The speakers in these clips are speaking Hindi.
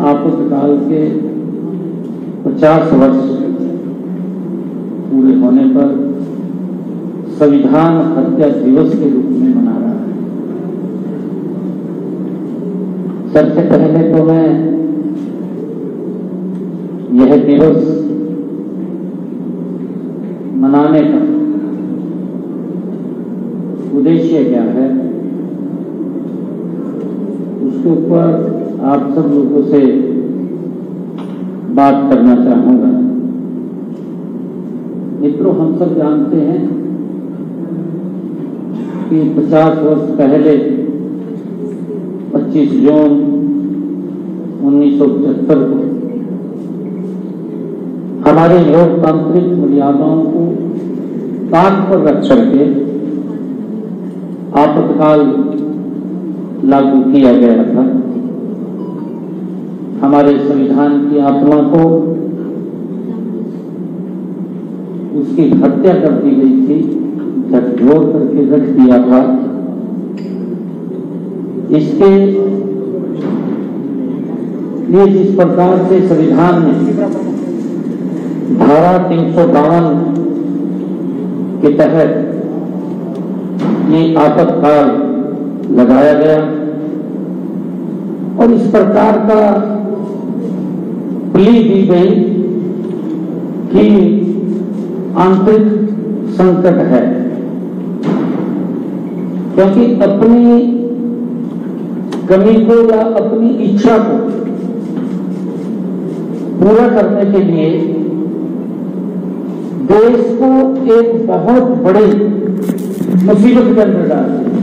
आपातकाल के 50 वर्ष पूरे होने पर संविधान हत्या दिवस के रूप में मना रहा है। सबसे पहले तो मैं यह दिवस मनाने का उद्देश्य क्या है, उसके ऊपर आप सब लोगों से बात करना चाहूंगा। मित्रों, हम सब जानते हैं कि 50 वर्ष पहले 25 जून 1975 को हमारे लोकतांत्रिक मर्यादाओं को ताक पर रख करके आपातकाल लागू किया गया था। हमारे संविधान की आत्मा को उसकी हत्या कर दी गई थी, झकझोर करके रख दिया था। इसके लिए जिस प्रकार से संविधान में धारा 352 के तहत ये आपातकाल लगाया गया और इस प्रकार का प्ली दी गई कि आंतरिक संकट है, क्योंकि अपनी कमी को या अपनी इच्छा को पूरा करने के लिए देश को एक बहुत बड़ी मुसीबत के अंदर डाल दिया।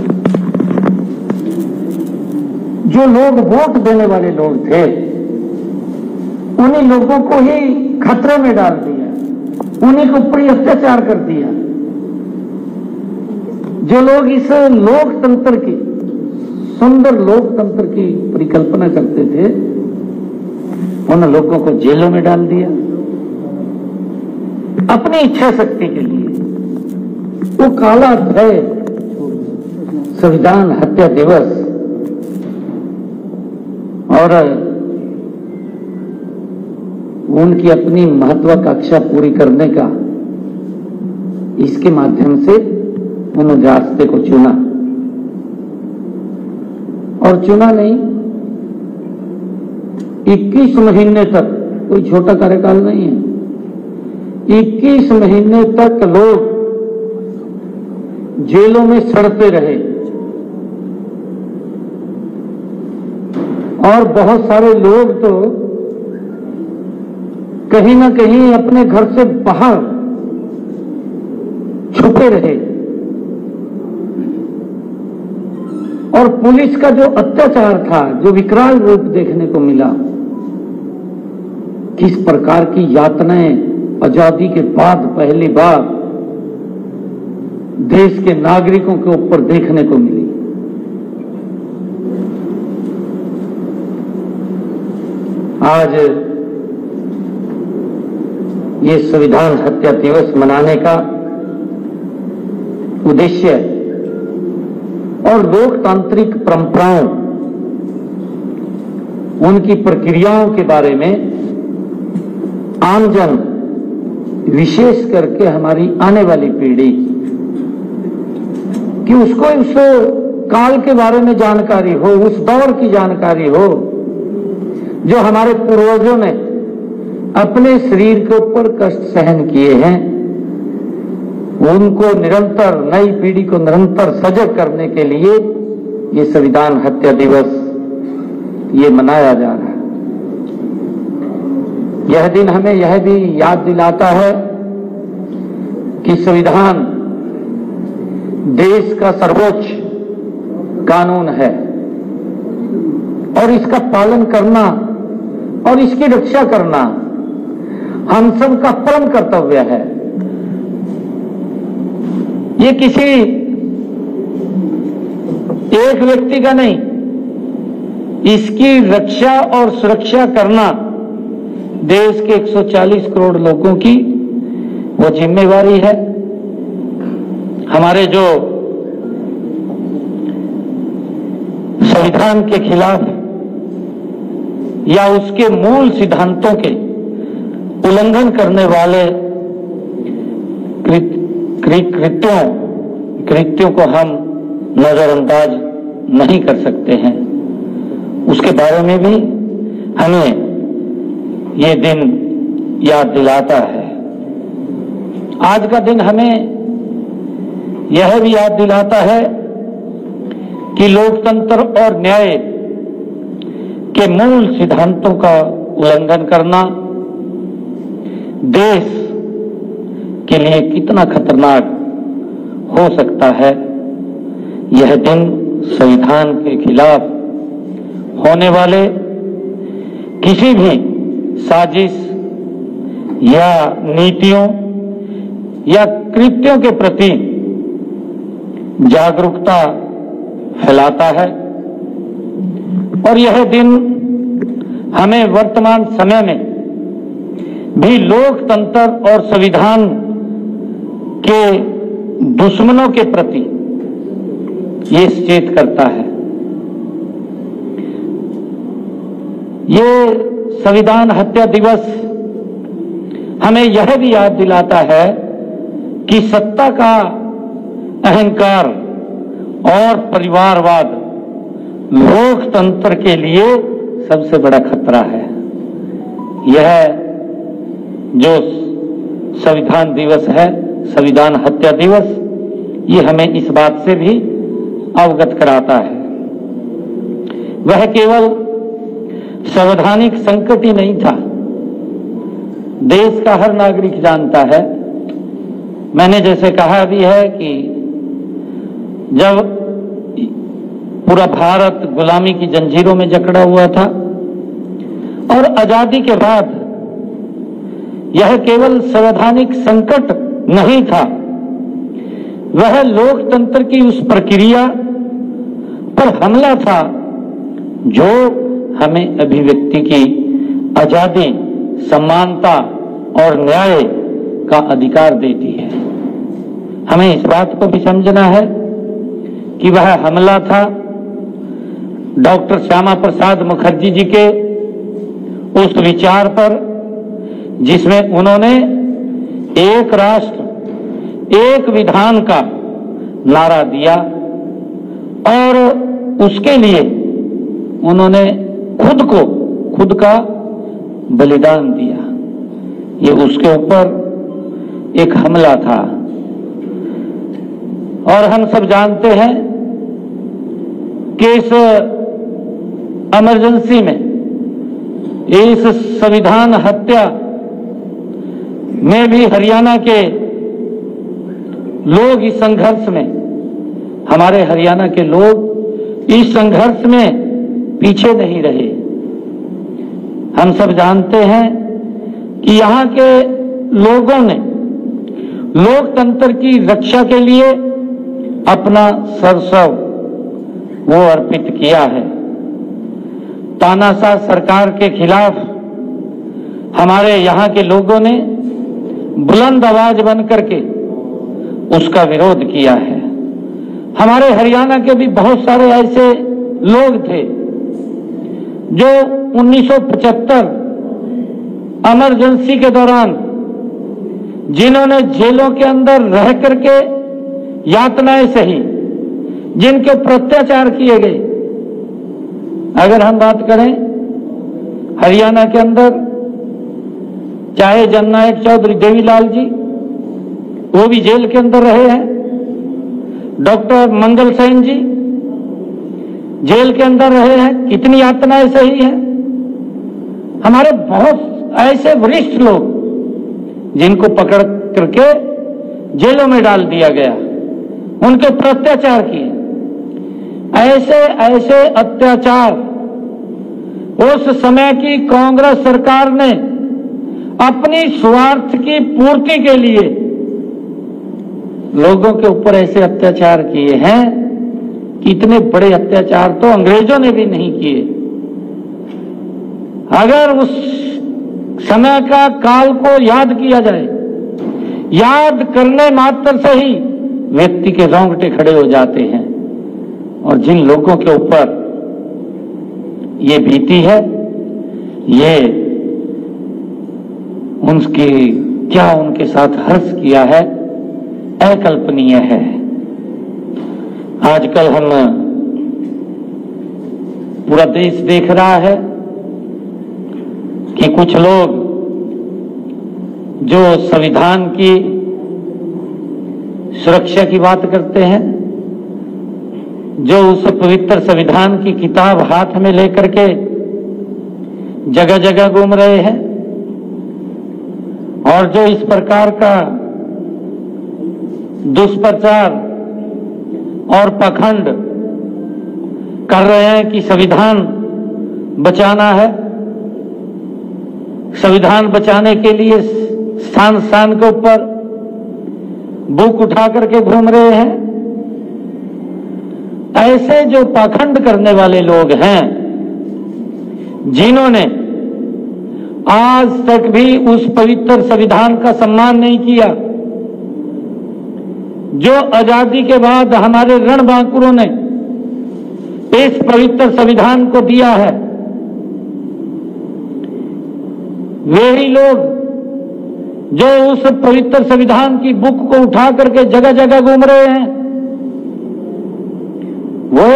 जो लोग वोट देने वाले लोग थे, उन्हीं लोगों को ही खतरे में डाल दिया, उन्हीं के ऊपर अत्याचार कर दिया। जो लोग इस लोकतंत्र की, सुंदर लोकतंत्र की परिकल्पना करते थे, उन लोगों को जेलों में डाल दिया अपनी इच्छा शक्ति के लिए। वो काला अध्याय संविधान हत्या दिवस और उनकी अपनी महत्वाकांक्षा पूरी करने का, इसके माध्यम से उन्होंने रास्ते को चुना। और चुना नहीं, 21 महीने तक, कोई छोटा कार्यकाल नहीं है, 21 महीने तक लोग जेलों में सड़ते रहे और बहुत सारे लोग तो कहीं ना कहीं अपने घर से बाहर छुपे रहे। और पुलिस का जो अत्याचार था, जो विकराल रूप देखने को मिला, किस प्रकार की यातनाएं आजादी के बाद पहली बार देश के नागरिकों के ऊपर देखने को मिली। आज ये संविधान हत्या दिवस मनाने का उद्देश्य और लोकतांत्रिक परंपराओं, उनकी प्रक्रियाओं के बारे में आमजन, विशेष करके हमारी आने वाली पीढ़ी, कि उसको उस काल के बारे में जानकारी हो, उस दौर की जानकारी हो जो हमारे पूर्वजों ने अपने शरीर के ऊपर कष्ट सहन किए हैं। उनको निरंतर, नई पीढ़ी को निरंतर सजग करने के लिए ये संविधान हत्या दिवस ये मनाया जा रहा है। यह दिन हमें यह भी याद दिलाता है कि संविधान देश का सर्वोच्च कानून है और इसका पालन करना और इसकी रक्षा करना हम सब का परम कर्तव्य है। ये किसी एक व्यक्ति का नहीं, इसकी रक्षा और सुरक्षा करना देश के 140 करोड़ लोगों की वो जिम्मेवारी है। हमारे जो संविधान के खिलाफ या उसके मूल सिद्धांतों के उल्लंघन करने वाले कृत्यों को हम नजरअंदाज नहीं कर सकते हैं। उसके बारे में भी हमें ये दिन याद दिलाता है। आज का दिन हमें यह भी याद दिलाता है कि लोकतंत्र और न्याय के मूल सिद्धांतों का उल्लंघन करना देश के लिए कितना खतरनाक हो सकता है। यह दिन संविधान के खिलाफ होने वाले किसी भी साजिश या नीतियों या कृत्यों के प्रति जागरूकता फैलाता है और यह दिन हमें वर्तमान समय में भी लोकतंत्र और संविधान के दुश्मनों के प्रति ये सचेत करता है। ये संविधान हत्या दिवस हमें यह भी याद दिलाता है कि सत्ता का अहंकार और परिवारवाद लोकतंत्र के लिए सबसे बड़ा खतरा है। यह जो संविधान दिवस है, संविधान हत्या दिवस, ये हमें इस बात से भी अवगत कराता है। वह केवल संवैधानिक संकट ही नहीं था, देश का हर नागरिक जानता है। मैंने जैसे कहा भी है कि जब पूरा भारत गुलामी की जंजीरों में जकड़ा हुआ था और आजादी के बाद यह केवल संवैधानिक संकट नहीं था, वह लोकतंत्र की उस प्रक्रिया पर हमला था जो हमें अभिव्यक्ति की आजादी, समानता और न्याय का अधिकार देती है। हमें इस बात को भी समझना है कि वह हमला था डॉक्टर श्यामा प्रसाद मुखर्जी जी के उस विचार पर जिसमें उन्होंने एक राष्ट्र एक विधान का नारा दिया और उसके लिए उन्होंने खुद का बलिदान दिया। ये उसके ऊपर एक हमला था और हम सब जानते हैं कि इस इमरजेंसी में, इस संविधान हत्या में भी हरियाणा के लोग इस संघर्ष में, हमारे हरियाणा के लोग इस संघर्ष में पीछे नहीं रहे। हम सब जानते हैं कि यहाँ के लोगों ने लोकतंत्र की रक्षा के लिए अपना सर्वस्व वो अर्पित किया है। तानाशाह सरकार के खिलाफ हमारे यहाँ के लोगों ने बुलंद आवाज बन करके उसका विरोध किया है। हमारे हरियाणा के भी बहुत सारे ऐसे लोग थे जो 1975 इमरजेंसी के दौरान जिन्होंने जेलों के अंदर रह करके यातनाएं सही, जिनके अत्याचार किए गए। अगर हम बात करें हरियाणा के अंदर, चाहे जननायक चौधरी देवीलाल जी, वो भी जेल के अंदर रहे हैं। डॉक्टर मंगल सेन जी जेल के अंदर रहे हैं, कितनी यातनाएं सही हैं। हमारे बहुत ऐसे वरिष्ठ लोग जिनको पकड़ करके जेलों में डाल दिया गया, उनके ऊपर अत्याचार किए। ऐसे ऐसे अत्याचार उस समय की कांग्रेस सरकार ने अपनी स्वार्थ की पूर्ति के लिए लोगों के ऊपर ऐसे अत्याचार किए हैं कि इतने बड़े अत्याचार तो अंग्रेजों ने भी नहीं किए। अगर उस समय का काल को याद किया जाए, याद करने मात्र से ही व्यक्ति के रोंगटे खड़े हो जाते हैं। और जिन लोगों के ऊपर ये बीती है, ये उनकी क्या उनके साथ हर्ष किया है, अकल्पनीय है। आजकल हम पूरा देश देख रहा है कि कुछ लोग जो संविधान की सुरक्षा की बात करते हैं, जो उस पवित्र संविधान की किताब हाथ में लेकर के जगह जगह घूम रहे हैं और जो इस प्रकार का दुष्प्रचार और पाखंड कर रहे हैं कि संविधान बचाना है, संविधान बचाने के लिए स्थान स्थान के ऊपर बुक उठा करके घूम रहे हैं। ऐसे जो पाखंड करने वाले लोग हैं, जिन्होंने आज तक भी उस पवित्र संविधान का सम्मान नहीं किया, जो आजादी के बाद हमारे रणबांकुरों ने इस पवित्र संविधान को दिया है, वही लोग जो उस पवित्र संविधान की बुक को उठा करके जगह जगह घूम रहे हैं, वो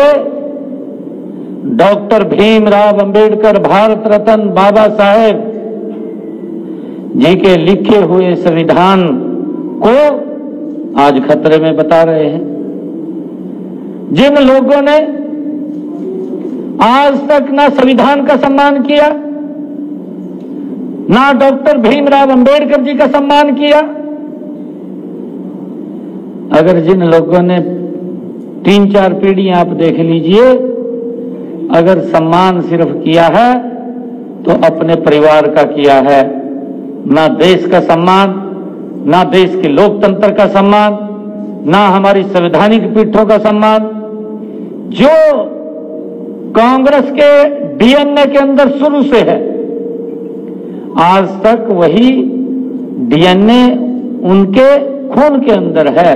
डॉक्टर भीमराव अंबेडकर, भारत रत्न बाबा साहेब जी के लिखे हुए संविधान को आज खतरे में बता रहे हैं। जिन लोगों ने आज तक ना संविधान का सम्मान किया, ना डॉक्टर भीमराव अंबेडकर जी का सम्मान किया, अगर जिन लोगों ने 3-4 पीढ़ियां आप देख लीजिए, अगर सम्मान सिर्फ किया है तो अपने परिवार का किया है, ना देश का सम्मान, ना देश के लोकतंत्र का सम्मान, ना हमारी संवैधानिक पीठों का सम्मान। जो कांग्रेस के डीएनए के अंदर शुरू से है, आज तक वही डीएनए उनके खून के अंदर है।